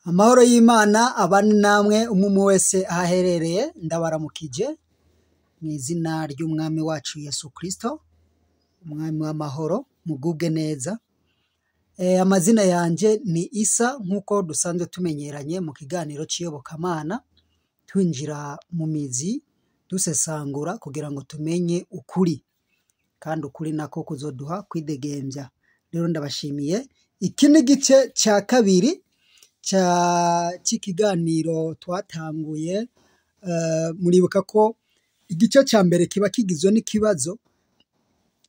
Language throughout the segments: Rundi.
Amahoro y'Imana abane namwe umwe wese ahaherereye ndabaramukije mu izina ry'umwami wacu Yesu Kristo, umwami w'amahoro, mugubwe neza. Amazina yanje ni Isa nk'uko dusanzwe tumenyeranye mu kiganiro c'iyobokamana, twinjira mu mizi dusesangura kugira ngo tumenye ukuri, kandi ukuri nako kuzoduha kwidegembya. Rero ndabashimiye. Iki ni igice ca kabiri c'ikiganiro twatanguye. Muribuka ko igice ca mbere kiba kigizwe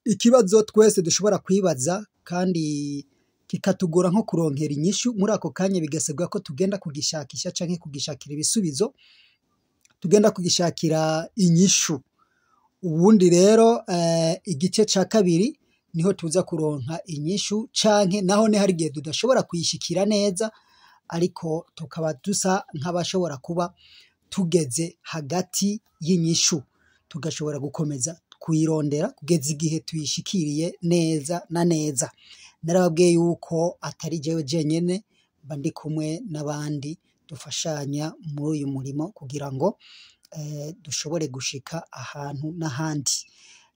ikibazo twese dushobora kwibaza kandi kikatugora nko kuronkera inyishu. Muri ako kanya bigasabwa ko tugenda kugishakisha canke kugishakira ibisubizo, tugenda kugishakira inyishu. Ubundi rero igice ca kabiri niho tuza kuronka inyishu, canke naho ne hari igihe tudashobora kuyishikira neza, ariko tukaba dusa nk'abashobora kuba tugeze hagati y'inyishu, tugashobora gukomeza kuyirondera kugeza igihe tuyishikiriye neza na neza. Narababwiye yuko atari jewe jenyene, mba ndi kumwe n'abandi dufashanya muri uyu murimo kugira ngo dushobore gushika ahantu n'ahandi.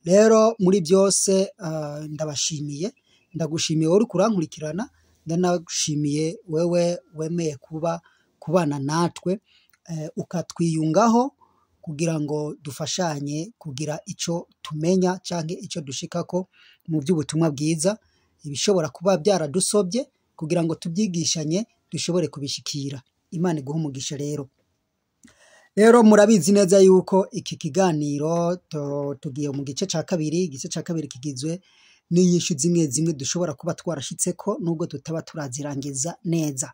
Rero muri byose ndabashimiye, ndagushimiye wowe uriko urankurikirana, ndanagushimiye wewe wemeye kubana natwe ukatwiyungaho kugira ngo dufashanye kugira ico tumenya canke ico dushikako mu by'ubutumwa bwiza, ibishobora kuba byaradusobye kugira ngo tubyigishanye dushobore kubishikira. Imana iguhe umugisha. Rero murabizi neza yuko iki kiganiro tugiye mu gice ca kabiri. Igice ca kabiri kigizwe n'inyishu zimwe zimwe dushobora kuba twarashitseko nubwo tutaba turazirangiza neza.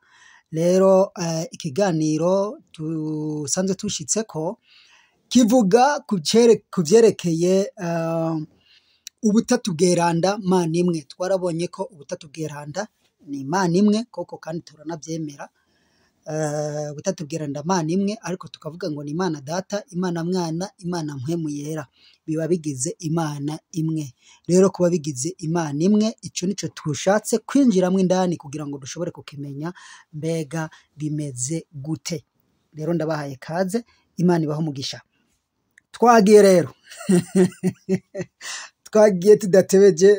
Rero ikiganiro dusanzwe tushitseko kivuga ku vyerekeye ubutatu bweranda Mana imwe. Twarabonye ko ubutatu bweranda ni Imana imwe koko, kandi turanavyemera. Ubutatu bweranda Mana imwe, ariko tukavuga ngo ni Imana Data, Imana Mwana, Imana Mpwemu Yera, biba bigize Imana imwe. Rero kuba bigize Imana imwe, ico nico tushatse kwinjiramwo indani kugira ngo dushobore kukimenya mbega bimeze gute. Rero ndabahaye kaze, Imana ibahe umugisha. Twagiye rero twagiye tudatebeje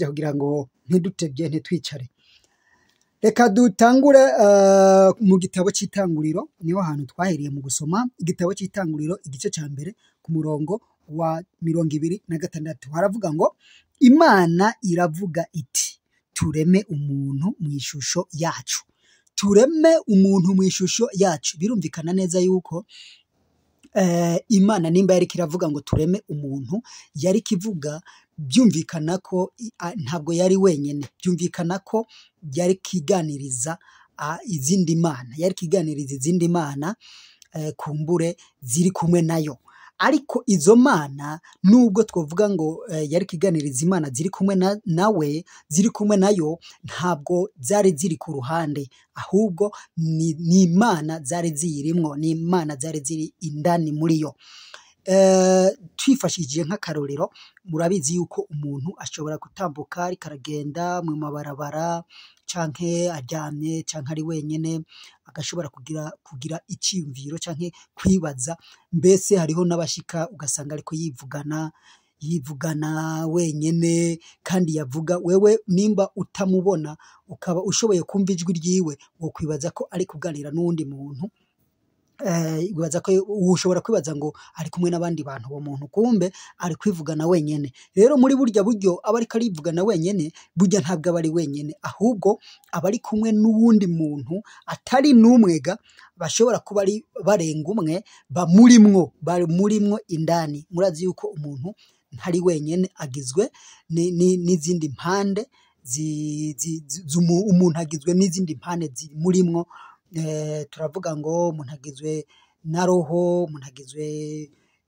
kugira ngo ntidutebye ntitwicare. Reka dutangure mu gitabo c'Itanguriro, niho hantu twahereye mu gusoma igitabo c'Itanguriro igice ca mbere ku murongo wa 26. Haravuga ngo Imana iravuga iti tureme umuntu mu ishusho yacu. Tureme umuntu mu ishusho yacu. Birumvikana neza yuko Imana nimba yariko iravuga ngo tureme umuntu, yariko ivuga byumvikana ko ntabwo yari wenyene, byumvikana ko yari kiganiriza izindi mana, yari kiganiriza izindi mana kumbure ziri kumwe nayo. Ariko izo mana nubwo twovuga ngo yari kiganiriza imana ziri kumwe nawe, ziri kumwe nayo, ntabwo zari ziri ku ruhande, ahubwo ni imana zari ziyirimwo, ni imana zari ziri indani muri yo. Twifashishije nk'akarorero, murabizi yuko umuntu ashobora gutambuka ariko aragenda mu mabarabara, canke aryamye, canke ari wenyene, agashobora kugira iciyumviro canke kwibaza. Mbese hariho n'abashika ugasanga ariko yivugana wenyene, kandi yavuga, wewe nimba utamubona ukaba ushoboye kumva ijwi ryiwe, wokwibaza ko ari kuganira n'uwundi muntu. Ushobora kwibaza ngo ari kumwe n'abandi bantu, uwo muntu kumbe ari kwivugana wenyene. Rero muri burya buryo aba ariko arivugana wenyene, burya ntabwo aba ari wenyene, ahubwo aba ari kumwe n'uwundi muntu atari n'umwega, bashobora kuba ari barenga umwe, bamurimwo indani. Murazi yuko umuntu ntari wenyene, agizwe n'izindi mpande, umuntu agizwe n'izindi mpande zimurimwo. Turavuga ngo umuntu agizwe na roho, umuntu agizwe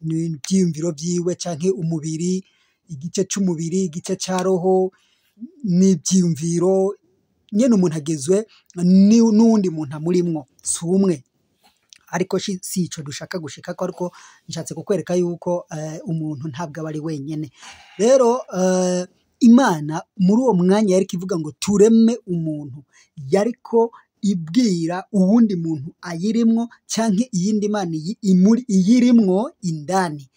n'ivyiyumviro vyiwe canke umubiri, igice c'umubiri, igice ca roho n'ivyiyumviro. Nyene umuntu agizwe n'uwundi muntu amurimwo, si umwe. Ariko si ico dushaka gushikako, ariko nshatse kukwereka yuko umuntu ntabwo aba ari wenyene. Rero Imana muri uwo mwanya yariko ivuga ngo tureme umuntu, yariko ibwira uwundi muntu ayirimwo canke iyindi mana iyirimwo indani.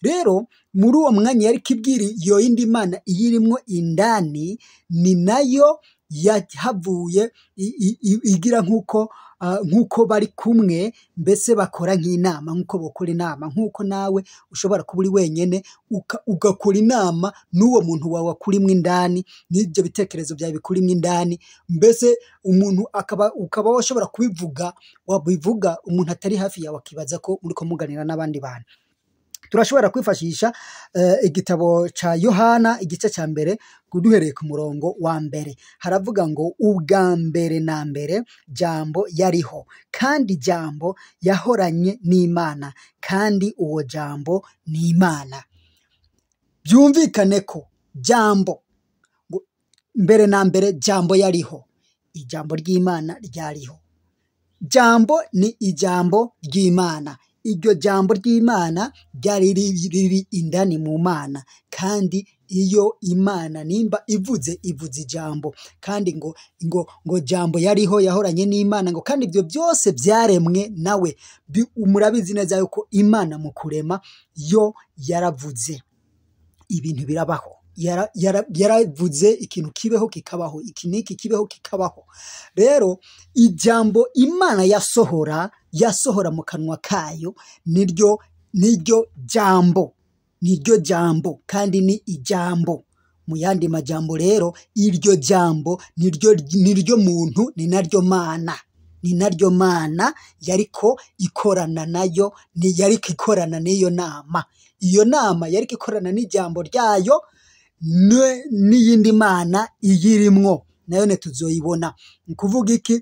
Rero muri uwo mwanya yariko ibwira iyo yindi mana iyirimwo indani, ni nayo yahavuye igira nk'uko bari kumwe, mbese bakora nk'inama, nk'uko bokora inama, nk'uko nawe ushobora kuba uri wenyene ugakora inama n'uwo muntu wawe akurimwo indani, n'ibyo bitekerezo byawe bikurimwo indani, mbese umuntu ukaba washobora wabivuga umuntu atari hafi yawe akibaza ko uriko muganira n'abandi bantu. Turashobora kwifashisha igitabo ca Yohana igice ca mbere duhereye ku murongo wa mbere. Haravuga ngo ubwa mbere na mbere jambo yariho, kandi jambo yahoranye n'Imana, kandi uwo jambo ni Imana. Byumvikane ko jambo mbere na mbere jambo yariho, ijambo ry'Imana ryariho. Jambo ni ijambo ry'Imana. Iryo jambo ry'Imana ryari riri indani mu Mana, kandi iyo Imana nimba ivuze ijambo, kandi ngo jambo yariho yahoranye n'Imana, ngo kandi ibyo byose byaremwe nawe. Murabizi neza yuko Imana mu kurema yo yaravuze ibintu birabaho, yaravuze ikintu kibeho kikabaho, iki niki kibeho kikabaho. Rero ijambo Imana yasohora mu kanwa kayo niryo jambo, kandi ni ijambo. Mu yandi majambo rero, iryo jambo niryo muntu, ni naryo Mana yariko ikorana nayo, yariko ikorana n'iyo nama. Iyo nama yariko ikorana n'ijambo ryayo n'iyindi mana iyirimwo, nayo tuzoyibona. Kuvuga iki?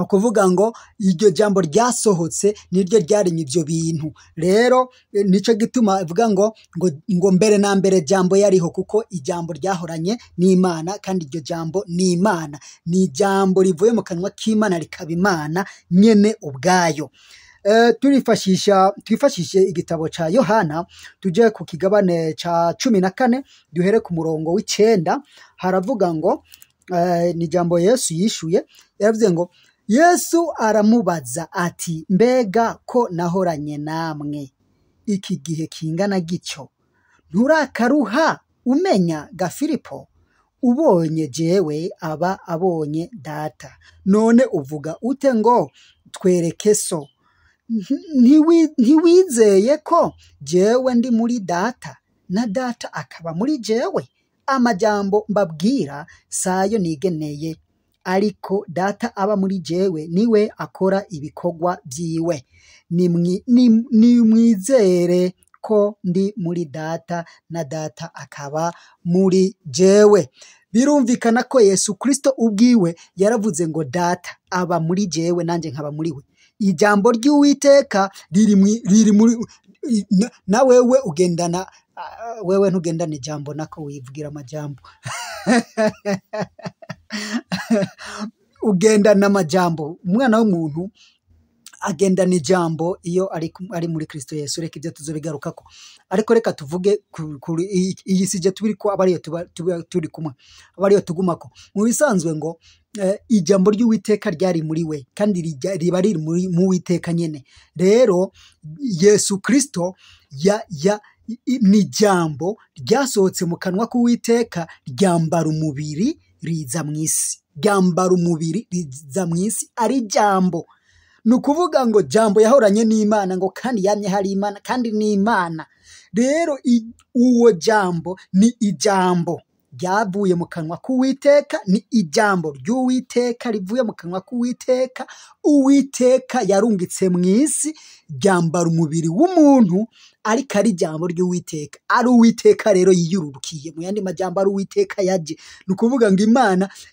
Ukuvuga ngo iryo jambo ryasohotse niryo ryaremye ibyo bintu. Rero nico gituma ivuga ngo mbere na mbere jambo yariho, kuko ijambo ryahoranye n'Imana, kandi iryo jambo ni Imana. Ni ijambo rivuye mu kanwa k'Imana rikaba Imana nyene ubwayo. Twifashishe igitabo ca Yohana, tuje ku kigabane ca 14 duhere ku murongo w'9. Haravuga ngo ni jambo Yesu yishuye, yaravuze ngo Yesu aramubaza ati, mbega ko nahoranye namwe iki gihe kingana gityo, nturakaruha umenya ga Filipo? Ubonye jewe aba abonye Data. None uvuga ute ngo twereke So? Ntiwizeye ko jewe ndi muri Data, na Data akaba muri jewe? Amajambo mbabwira sayo nigeneye, ariko Data aba muri jewe niwe akora ibikorwa byiwe. Nimwizere ko ndi muri Data, na Data akaba muri jewe. Birumvikana ko Yesu Kristo ubwiwe yaravuze ngo Data aba muri jewe, nanje nkaba muri we. Ijambo ry'Uwiteka riri muri na wewe ugendana, wewe ntugendana ijambo nako wivugira amajambo ugendana amajambo. Umwana w'umuntu agendana ijambo iyo ari muri Kristo Yesu. Reka ibyo tuzobigarukako, ariko reka tuvuge iyi sije tubiriko abariyo turi kumwe, abariyo tugumako. Mu bisanzwe ngo ijambo ry'Uwiteka ryari muri we, kandi riba riri mu Uwiteka nyene. Rero Yesu Kristo ni jambo ryasohotse mu kanwa k'Uwiteka, ryambara umubiri riza mw'isi, ari jambo. Nukuvuga ngo jambo yahoranye n'Imana, ngo kandi yamye hari Imana, kandi ni Imana. Rero uwo jambo ni ijambo ryavuye mu kanwa k'Uwiteka, ni ijambo ry'Uwiteka rivuye mu kanwa k'Uwiteka. Uwiteka yarungitse mw'isi, ryambara umubiri w'umuntu, ariko ari ijambo ry'Uwiteka. Ari Uwiteka rero yiyururukiye, mu yandi majambo ari Uwiteka yaje. Nukuvuga ngo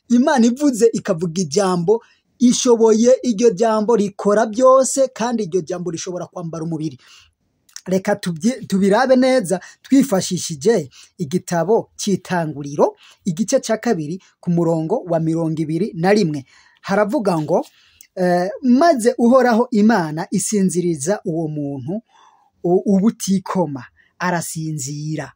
Imana ivuze ikavuga ijambo, ishoboye iryo jambo rikora byose, kandi iryo jambo rishobora kwambara umubiri. Reka tubirabe neza twifashishije igitabo cy'Itanguriro igice cya 2 ku murongo wa 21. Haravuga ngo maze Uhoraho Imana isinziriza uwo muntu ubutikoma, arasinzira,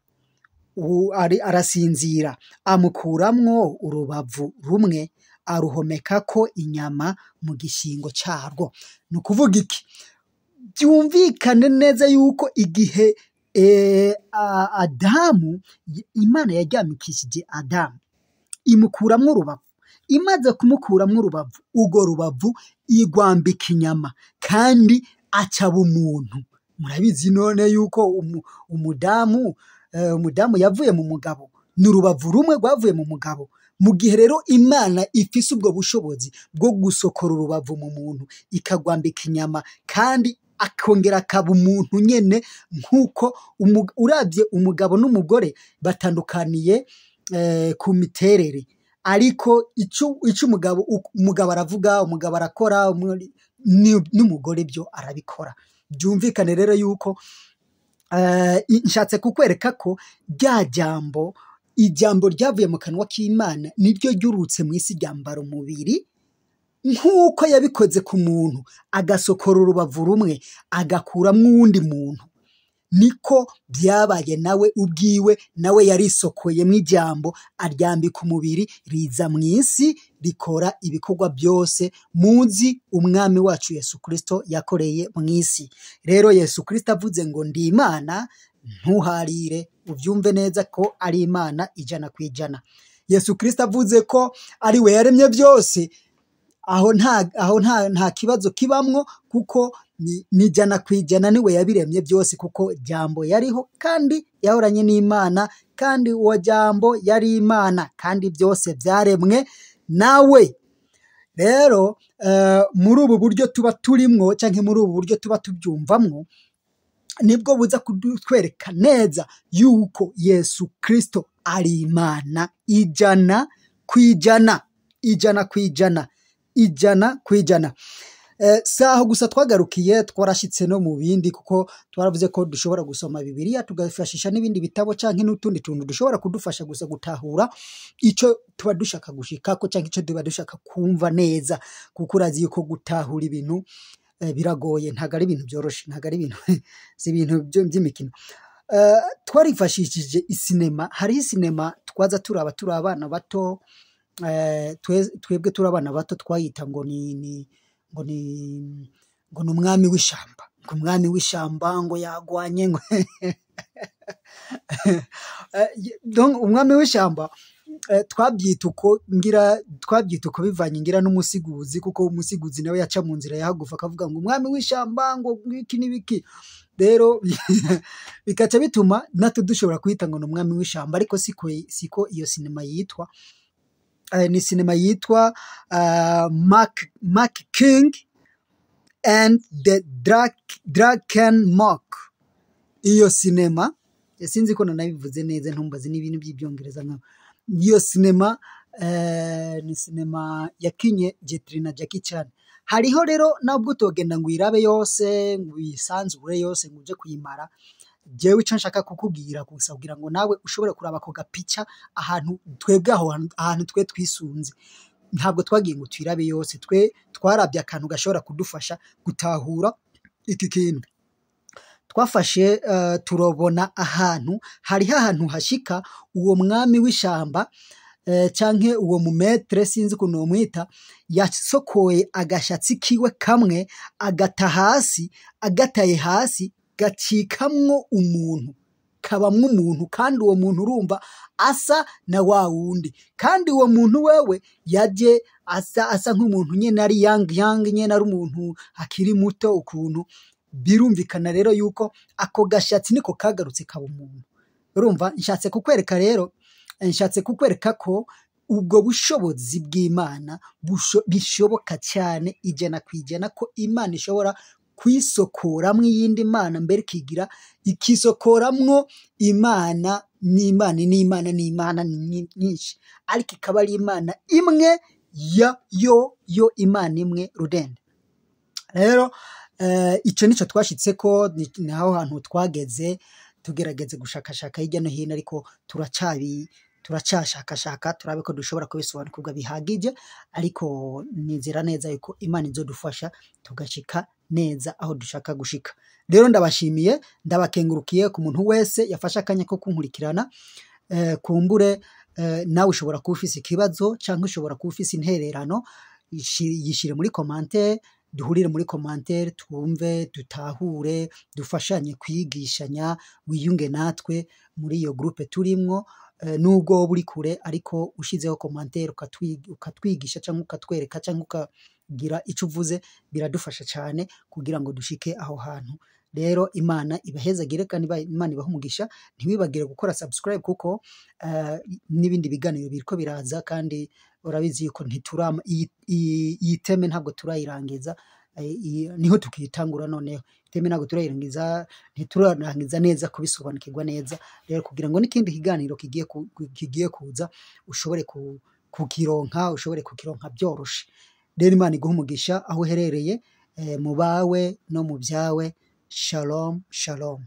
amukuramwo urubavu rumwe, aruhomekako inyama mu gishingo carwo. Ni ukuvuga iki? Byumvikane neza yuko igihe Adamu, Imana yaryamikishije Adamu imukuramwo urubavu, imaze kumukuramwo urubavu, urwo rubavu igwambika inyama kandi acaba umuntu. Murabizi none yuko umudamu yavuye mu mugabo, ni urubavu rumwe rwavuye mu mugabo. Mu gihe rero Imana ifise ubwo bushobozi bwo gusokora urubavu mu muntu ikagwambika inyama kandi akongera akaba umuntu nyene, nk'uko uravye umugabo n'umugore batandukaniye ku miterere, ariko ico umugabo aravuga, umugabo arakora, n'umugore byo arabikora. Byumvikane rero yuko nshatse kukwereka ko ijambo ryavuye mu kanwa k'Imana niryo ryurutse mu isi ryambara umubiri, nk'uko yabikoze ku muntu agasokora urubavu rumwe agakuramwo uwundi muntu, niko byabaye nawe ubwiwe, nawe yarisokoyemwo ijambo aryambika umubiri riza mu isi rikora ibikorwa byose muzi umwami wacu Yesu Kristo yakoreye mu isi. Rero Yesu Kristo avuze ngo ndi Imana, ntuharire, uvyumve neza ko ari Imana 100%. Yesu Kristo avuze ko ari we yaremye byose, aho nta kibazo kibamwo, kuko ni 100% niwe yabiremye byose, kuko jambo yariho kandi yahoranye n'Imana, kandi uwo jambo yari Imana, kandi byose byaremwe nawe. Rero muri ubu buryo tuba turimwo canke muri ubu buryo tuba tubyumvamwo, nibwo buza kutwereka neza yuko Yesu Kristo ari Imana 100%. Saho gusa twagarukiye, twarashitse no mu bindi, kuko twaravuze ko dushobora gusoma Bibiliya tugafashisha n'ibindi bitabo canke n'utundi tuntu dushobora kudufasha gusa gutahura ico tuba dushaka gushikako canke ico tuba dushaka kumva neza, kuko urazi yuko gutahura ibintu biragoye, ntago ari ibintu byoroshe, ntago ari ibintu si ibintu by'imikino. Twarifashishije isinema, hariho isinema twaza turaba turi abana bato, twebwe turi abana bato twayita ngo ni umwami w'ishamba, ngo umwami w'ishamba ngo yagwanye ngo donc umwami w'ishamba twabyita uko bivanye ngira n'umusiguzi, kuko umusiguzi nawe yaca mu nzira yahagufa akavuga ngo umwami w'ishamba ngo iki n'ibiki. Rero bikaca bituma natwe dushobora kwita ngo ni umwami w'ishamba, ariko siko iyo sinema yitwa. Ni sinema yitwa Mark King and the Drakenmark. Iyo sinema sinzi ko nanabivuze neza, ntumbaze n'ibintu by'ibyongereza nka. Iyo sinema ni sinema yakinye Jet Li na Jackie Chan. Hariho rero nabwo utogenda ngo uyirabe yose, ngo uyisanzure yose, ngo uje kuyimara. Jewe ico nshaka kukubwira gusa kugira ngo nawe ushobore kuraba ako gapica ahantu twebwe ahantu twe twisunze. Ntabwo twagiye ngo tuyirabe yose, twe twarabye akantu gashobora kudufasha gutahura iki kintu. Twafashe turobona hariho ahantu hashika uwo mwami w'ishamba canke uwo mumetre, sinzi ko nomwita, yasokoye agashatsi kiwe kamwe agataye hasi gacikamwo umuntu, kabamwo umuntu, kandi uwo muntu urumva asa na wa wundi, kandi uwo muntu wewe yaje asa nk'umuntu nyene ari young nyene, ari umuntu akiri muto ukuntu. Birumvikana rero yuko ako gashatsi niko kagarutse kaba umuntu. Urumva, nshatse kukwereka ko ubwo bushobozi bw'Imana bishoboka cyane 100% ko Imana ishobora kwisokoramwo iyindi mana, mbere kigira ikisokoramwo Imana n'Imana nyinshi, ariko ikaba ari Imana imwe yo Imana imwe rudende. Rero ico nico twashitseko, naho hantu twageze tugerageze gushakashaka hirya no hino, ariko turacashakashaka turabe ko dushobora kubisobanukirwa bihagije, ariko nizera neza yuko Imana izodufasha tugashika neza aho dushaka gushika. Rero ndabashimiye, ndabakengurukiye ku muntu wese yafasha akanya ko kunkurikirana. Kumbure nawe ushobora kuba ufise ikibazo canke ushobora kuba ufise intererano, yishire muri commentaire, duhurire muri commentaire, twumve, dutahure, dufashanye kwigishanya, wiyunge natwe muri iyo groupe turimwo. Nubwo woba uri kure ariko ushizeho commentaire ukatwigisha canke ukatwereka canke ukagira ico uvuze, biradufasha cane kugira ngo dushike aho hantu. Rero Imana ibahezagire kandi Imana ibahe umugisha. Ntiwibagire gukora subscribe kuko n'ibindi biganiro biriko biraza, kandi urabizi yuko iyi teme ntabwo turayirangiza, niho tukitangura noneho. Teme ntabwo turayirangiza, ntiturarangiza neza kubisobanukirwa neza. Rero kugira ngo n'ikindi kiganiro kigiye kuza ushobore kukironka byoroshe. Rero Imana iguhe umugisha aho uherereye, mu bawe no mu byawe. Shalom, shalom.